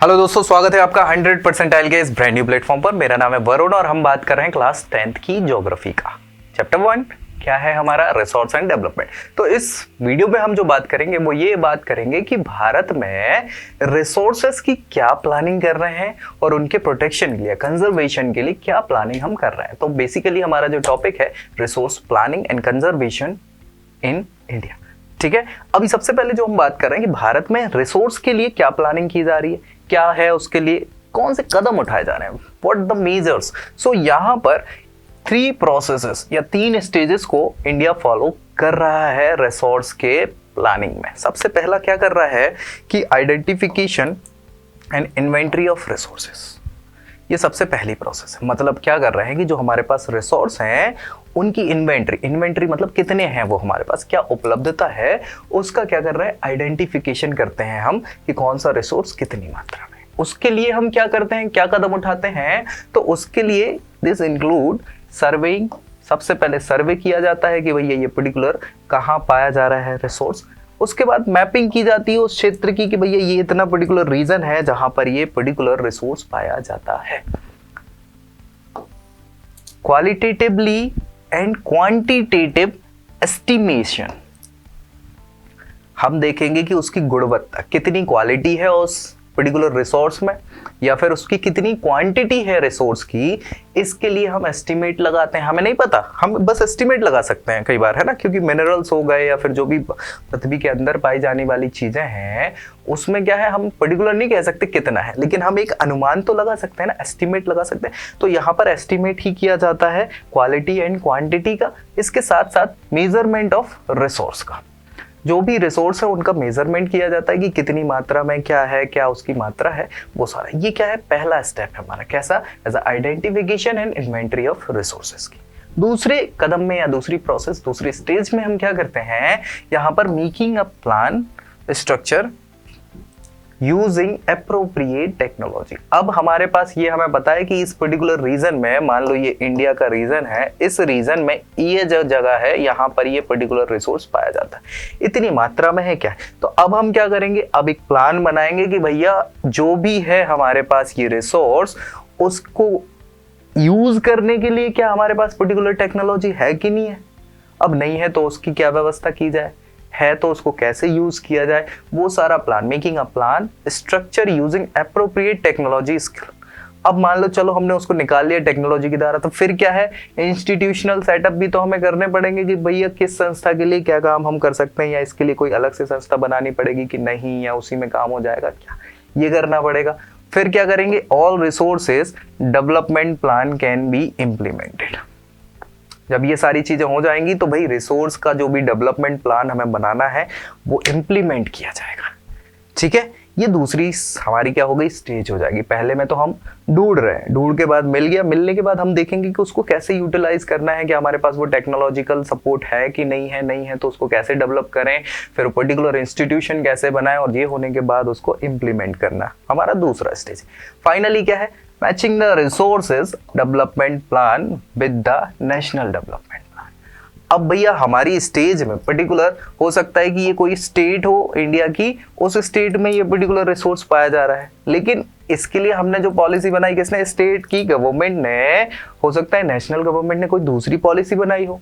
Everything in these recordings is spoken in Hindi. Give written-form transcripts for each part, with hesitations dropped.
हेलो दोस्तों, स्वागत है आपका 100% के इस ब्रांड न्यू प्लेटफॉर्म पर। मेरा नाम है वरुण और हम बात कर रहे हैं क्लास 10th की ज्योग्राफी का चैप्टर 1 क्या है हमारा, रिसोर्स एंड डेवलपमेंट। तो इस वीडियो में हम जो बात करेंगे वो ये बात करेंगे कि भारत में रिसोर्सेस की क्या प्लानिंग कर रहे हैं और उनके प्रोटेक्शन के लिए, कंजर्वेशन के लिए क्या प्लानिंग हम कर रहे हैं। तो बेसिकली हमारा जो टॉपिक है resource planning and conservation in India. ठीक है, अभी सबसे पहले जो हम बात कर रहे हैं कि भारत में रिसोर्स के लिए क्या प्लानिंग की जा रही है, क्या है उसके लिए कौन से कदम उठाए जा रहे हैं, व्हाट द मेजर्स। सो यहां पर 3 प्रोसेसेस या 3 स्टेजेस को इंडिया फॉलो कर रहा है रिसोर्स के प्लानिंग में। सबसे पहला क्या कर रहा है कि identification and inventory of resources. ये सबसे पहली प्रोसेस है। मतलब क्या कर रहे हैं कि जो हमारे पास रिसोर्स हैं उनकी इन्वेंटरी मतलब कितने हैं वो हमारे पास, क्या उपलब्धता है, उसका क्या कर रहे हैं, आइडेंटिफिकेशन करते हैं हम कि कौन सा रिसोर्स कितनी मात्रा में। उसके लिए हम क्या करते हैं, क्या कदम उठाते हैं, तो उसके लिए दिस इंक्लूड सर्वेइंग। सबसे पहले सर्वे किया जाता है कि भैया ये पर्टिकुलर कहाँ पाया जा रहा है रिसोर्स। उसके बाद मैपिंग की जाती है उस क्षेत्र की कि भैया ये इतना पर्टिकुलर रीजन है जहां पर ये पर्टिकुलर रिसोर्स पाया जाता है। क्वालिटेटिवली एंड क्वांटिटेटिव एस्टिमेशन, हम देखेंगे कि उसकी गुणवत्ता कितनी क्वालिटी है उस पर्टिकुलर रिसोर्स में या फिर उसकी कितनी क्वांटिटी है रिसोर्स की। इसके लिए हम एस्टिमेट लगाते हैं। हमें नहीं पता, हम बस एस्टिमेट लगा सकते हैं कई बार, है ना, क्योंकि मिनरल्स हो गए या फिर जो भी पृथ्वी के अंदर पाई जाने वाली चीजें हैं उसमें क्या है, हम पर्टिकुलर नहीं कह सकते कितना है, लेकिन हम एक अनुमान तो लगा सकते हैं ना, एस्टिमेट लगा सकते हैं। तो यहाँ पर एस्टिमेट ही किया जाता है क्वालिटी एंड क्वांटिटी का। इसके साथ साथ मेजरमेंट ऑफ रिसोर्स का, जो भी रिसोर्स है उनका मेजरमेंट किया जाता है कि कितनी मात्रा में क्या है, क्या उसकी मात्रा है, वो सारा। ये क्या है, पहला स्टेप है हमारा, कैसा, as identification and inventory of resources की। दूसरे कदम में या दूसरी प्रोसेस, दूसरी स्टेज में हम क्या करते हैं, यहाँ पर making a plan structure using appropriate technology. अब हमारे पास ये हमें पता है कि इस पर्टिकुलर रीजन में, मान लो ये इंडिया का रीजन है, इस रीजन में ये जो जगह है यहाँ पर ये पर्टिकुलर रिसोर्स पाया जाता है, इतनी मात्रा में है क्या। तो अब हम क्या करेंगे, अब एक प्लान बनाएंगे कि भैया जो भी है हमारे पास ये रिसोर्स, उसको यूज करने के लिए क्या हमारे पास पर्टिकुलर टेक्नोलॉजी है कि नहीं है। अब नहीं है तो उसकी क्या व्यवस्था की जाए, है तो उसको कैसे यूज किया जाए, वो सारा plan, making a plan structure using appropriate technology skill. अब मान लो चलो हमने उसको निकाल लिया टेक्नोलॉजी के द्वारा, तो फिर क्या है, इंस्टीट्यूशनल सेटअप भी तो हमें करने पड़ेंगे कि भैया किस संस्था के लिए क्या काम हम कर सकते हैं, या इसके लिए कोई अलग से संस्था बनानी पड़ेगी कि नहीं, या उसी में काम हो जाएगा क्या, ये करना पड़ेगा। फिर क्या करेंगे, all resources development plan can be implemented. जब ये सारी चीजें हो जाएंगी तो भाई रिसोर्स का जो भी डेवलपमेंट प्लान हमें बनाना है वो इम्प्लीमेंट किया जाएगा। ठीक है, ये दूसरी हमारी क्या हो गई, स्टेज हो जाएगी। पहले में तो हम ढूंढ रहे हैं, ढूंढ के बाद मिल गया, मिलने के बाद हम देखेंगे कि उसको कैसे यूटिलाइज करना है, कि हमारे पास वो टेक्नोलॉजिकल सपोर्ट है कि नहीं है, नहीं है तो उसको कैसे डेवलप करें, फिर पर्टिकुलर इंस्टीट्यूशन कैसे बनाएं, और ये होने के बाद उसको इम्प्लीमेंट करना हमारा दूसरा स्टेज। फाइनली क्या है, matching the resources development plan with the national development plan. अब भैया हमारी स्टेज में पर्टिकुलर हो सकता है कि ये कोई स्टेट हो इंडिया की, उस स्टेट में ये पर्टिकुलर रिसोर्स पाया जा रहा है, लेकिन इसके लिए हमने जो पॉलिसी बनाई, किसने, स्टेट की गवर्नमेंट ने, हो सकता है नेशनल गवर्नमेंट ने कोई दूसरी पॉलिसी बनाई हो,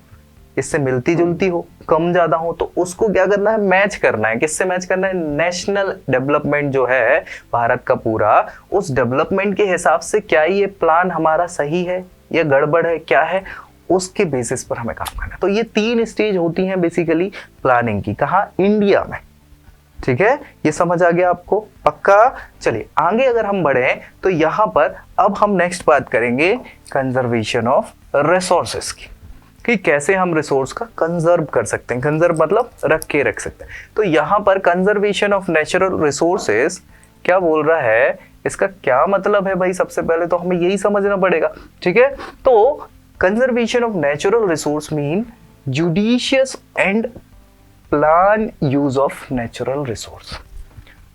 इससे मिलती जुलती हो, कम ज्यादा हो, तो उसको क्या करना है, मैच करना है। किससे मैच करना है, नेशनल डेवलपमेंट जो है भारत का पूरा, उस डेवलपमेंट के हिसाब से क्या ये प्लान हमारा सही है या गड़बड़ है, क्या है, उसके बेसिस पर हमें काम करना है। तो ये 3 स्टेज होती हैं बेसिकली प्लानिंग की, कहाँ, इंडिया में। ठीक है, ये समझ आ गया आपको, पक्का। चलिए आगे अगर हम बढ़े तो यहां पर अब हम नेक्स्ट बात करेंगे कंजर्वेशन ऑफ रिसोर्सेस की, कि कैसे हम रिसोर्स का कंजर्व कर सकते हैं। कंजर्व मतलब रख सकते हैं। तो यहाँ पर कंजर्वेशन ऑफ नेचुरल रिसोर्सेस क्या बोल रहा है, इसका क्या मतलब है भाई, सबसे पहले तो हमें यही समझना पड़ेगा। ठीक है, तो conservation of natural resource mean judicious and plan use of natural resource.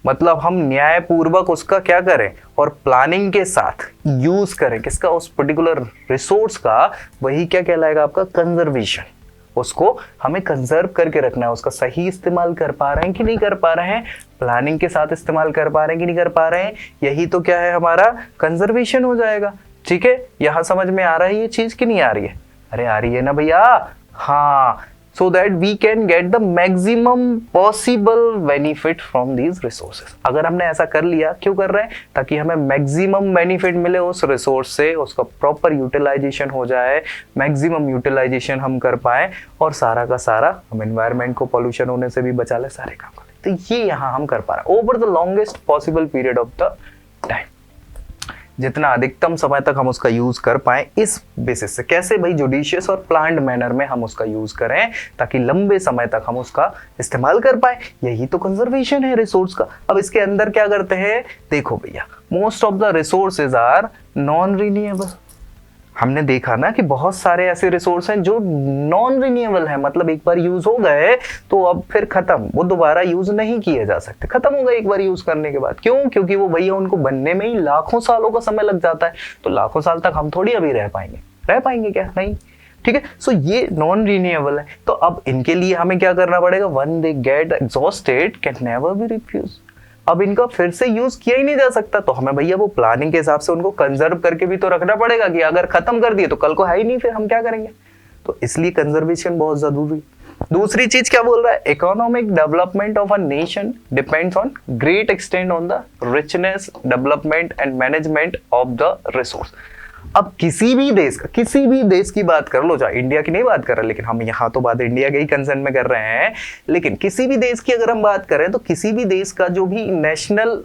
मतलब हम न्यायपूर्वक उसका क्या करें और प्लानिंग के साथ यूज करें, किसका, उस पर्टिकुलर रिसोर्स का, वही क्या कहलाएगा आपका, कंजर्वेशन। उसको हमें कंजर्व करके रखना है, उसका सही इस्तेमाल कर पा रहे हैं कि नहीं कर पा रहे हैं, प्लानिंग के साथ इस्तेमाल कर पा रहे हैं कि नहीं कर पा रहे हैं, यही तो क्या है हमारा कंजर्वेशन हो जाएगा। ठीक है, यहां समझ में आ रहा है ये चीज कि नहीं आ रही है? अरे आ रही है ना भैया? हाँ, so that we can get the maximum possible benefit from these resources। अगर हमने ऐसा कर लिया, क्यों कर रहे हैं? ताकि हमें मैक्सिमम बेनिफिट मिले उस रिसोर्स से, उसका प्रॉपर यूटिलाइजेशन हो जाए, मैक्सिमम यूटिलाइजेशन हम कर पाए और सारा का सारा हम एनवायरनमेंट को पोल्यूशन होने से भी बचा ले, सारे काम करें। तो ये यहाँ हम कर पा रहे हैं over the longest possible period of the time, जितना अधिकतम समय तक हम उसका यूज कर पाए इस बेसिस से। कैसे भाई? जुडिशियस और प्लान्ड मैनर में हम उसका यूज करें ताकि लंबे समय तक हम उसका इस्तेमाल कर पाए, यही तो कंजर्वेशन है रिसोर्स का। अब इसके अंदर क्या करते हैं? देखो भैया, most of the resources are non renewable. हमने देखा ना कि बहुत सारे ऐसे रिसोर्स हैं जो नॉन रिन्यूएबल है, मतलब एक बार यूज हो गए तो अब फिर खत्म, वो दोबारा यूज नहीं किए जा सकते, खत्म हो गए एक बार यूज करने के बाद। क्यों? क्योंकि वो भैया उनको बनने में ही लाखों सालों का समय लग जाता है, तो लाखों साल तक हम थोड़ी अभी रह पाएंगे क्या? नहीं। ठीक है, सो ये नॉन रिन्यूएबल है। तो अब इनके लिए हमें क्या करना पड़ेगा? Once they get exhausted can never be refuse. अब इनका फिर से यूज किया ही नहीं जा सकता, तो हमें भैया वो प्लानिंग के हिसाब से उनको कंजर्व करके भी तो रखना पड़ेगा कि अगर खत्म कर दिए तो कल को है ही नहीं, फिर हम क्या करेंगे? तो इसलिए कंजर्वेशन बहुत जरूरी। दूसरी चीज क्या बोल रहा है? Economic development of a nation depends on great extent on the richness, development and management of the resource. अब किसी भी देश की बात कर लो, चाहे इंडिया की नहीं बात कर रहे, लेकिन हम यहाँ तो बात इंडिया के ही कंसर्न में कर रहे हैं, लेकिन किसी भी देश की अगर हम बात करें तो किसी भी देश का जो भी नेशनल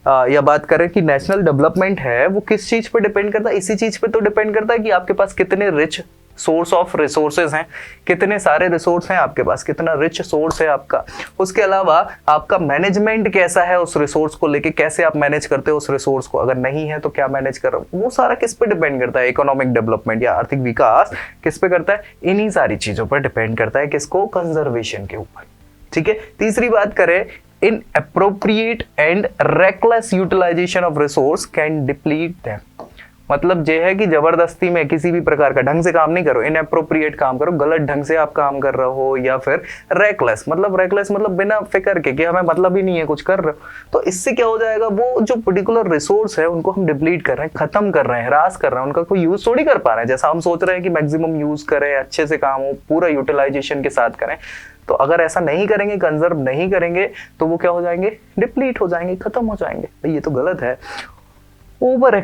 या बात करें कि नेशनल डेवलपमेंट है, वो किस चीज पे डिपेंड करता है? इसी चीज पे तो डिपेंड करता है कि आपके पास कितने रिच सोर्स ऑफ रिसोर्सेज हैं, कितने सारे रिसोर्स हैं आपके पास, कितना रिच सोर्स है आपका। उसके अलावा आपका मैनेजमेंट कैसा है उस रिसोर्स को लेके, कैसे आप मैनेज करते हो उस रिसोर्स को, अगर नहीं है तो क्या मैनेज कर रहे हो, वो सारा किस पे डिपेंड करता है? इकोनॉमिक डेवलपमेंट या आर्थिक विकास किस पे करता है? इन्हीं सारी चीजों पर डिपेंड करता है, किसको? कंजर्वेशन के ऊपर। ठीक है, तीसरी बात करें, inappropriate and reckless utilization of resource can deplete them. मतलब ये है कि जबरदस्ती में किसी भी प्रकार का ढंग से काम नहीं करो, इनअप्रोप्रिएट काम करो, गलत ढंग से आप काम कर रहे हो, या फिर रेकलेस मतलब बिना फिक्र के कि हमें मतलब ही नहीं है कुछ कर रहे हो, तो इससे क्या हो जाएगा? वो जो पर्टिकुलर रिसोर्स है उनको हम डिप्लीट कर रहे हैं, खत्म कर रहे हैं, ह्रास कर रहे हैं, उनका कोई यूज थोड़ी कर पा रहे हैं। जैसा हम सोच रहे हैं कि मैक्सिमम यूज करें, अच्छे से काम हो, पूरा यूटिलाइजेशन के साथ करें, तो अगर ऐसा नहीं करेंगे, कंजर्व नहीं करेंगे, तो वो क्या हो जाएंगे? डिप्लीट हो जाएंगे, खत्म हो जाएंगे। ये तो गलत है। Over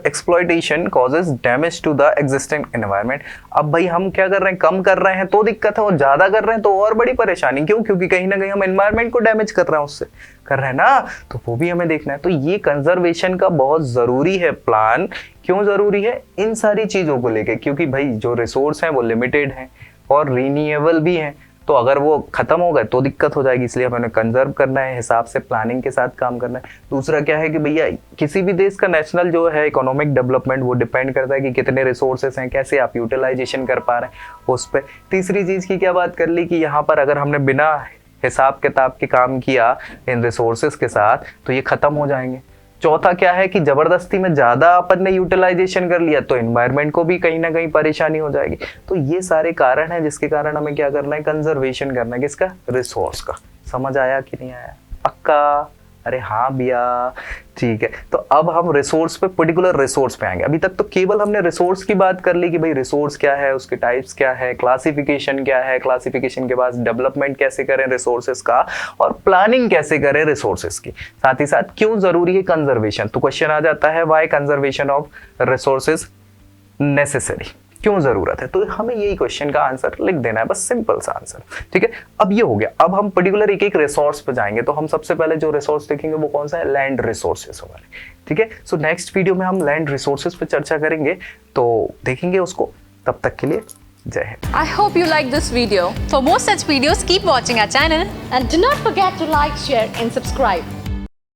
exploitation causes damage to the existing environment. अब भाई हम क्या कर रहे हैं? कम कर रहे हैं तो दिक्कत है, और ज्यादा कर रहे हैं तो और बड़ी परेशानी। क्यों? क्योंकि कहीं ना कहीं हम एनवायरनमेंट को डैमेज कर रहे हैं, उससे कर रहे हैं ना, तो वो भी हमें देखना है। तो ये कंजर्वेशन का बहुत जरूरी है प्लान। क्यों जरूरी है? इन सारी चीजों को लेके, क्योंकि भाई जो रिसोर्स हैं वो लिमिटेड हैं और रिन्यूएबल भी हैं, तो अगर वो खत्म हो गए तो दिक्कत हो जाएगी, इसलिए हमें कंजर्व करना है, हिसाब से प्लानिंग के साथ काम करना है। दूसरा क्या है कि भैया किसी भी देश का नेशनल जो है इकोनॉमिक डेवलपमेंट, वो डिपेंड करता है कि कितने रिसोर्सेस हैं, कैसे आप यूटिलाइजेशन कर पा रहे हैं उस पर। तीसरी चीज की क्या बात कर ली कि यहाँ पर अगर हमने बिना हिसाब किताब के काम किया इन रिसोर्सेस के साथ तो ये खत्म हो जाएंगे। चौथा क्या है कि जबरदस्ती में ज्यादा अपन ने यूटिलाइजेशन कर लिया तो एनवायरनमेंट को भी कहीं ना कहीं परेशानी हो जाएगी। तो ये सारे कारण हैं जिसके कारण हमें क्या करना है? कंजर्वेशन करना है। किसका? रिसोर्स का। समझ आया कि नहीं आया? पक्का? अरे हाँ भैया, ठीक है। तो अब हम रिसोर्स पे, पर्टिकुलर रिसोर्स पे आएंगे। अभी तक तो केवल हमने रिसोर्स की बात कर ली कि भाई रिसोर्स क्या है, उसके टाइप्स क्या है, क्लासिफिकेशन क्या है, क्लासिफिकेशन के बाद डेवलपमेंट कैसे करें रिसोर्सेस का, और प्लानिंग कैसे करें रिसोर्सेस की। साथ ही साथ क्यों जरूरी है कंजर्वेशन। तो क्वेश्चन आ जाता है, why conservation of resources necessary, क्यों जरूरत है? तो हमें यही क्वेश्चन का आंसर लिख देना है, बस सिंपल सा आंसर। ठीक है, अब ये हो गया। अब हम पर्टिकुलर एक एक रिसोर्स पे जाएंगे। तो हम सबसे पहले जो रिसोर्स देखेंगे वो कौन सा है? लैंड रिसोर्सेस हमारे। ठीक है, सो नेक्स्ट वीडियो में हम लैंड रिसोर्सेस पे चर्चा करेंगे, तो देखेंगे उसको। तब तक के लिए जय Hind. I hope you like this video. For more such videos, keep watching our channel and do not forget to like, share and subscribe.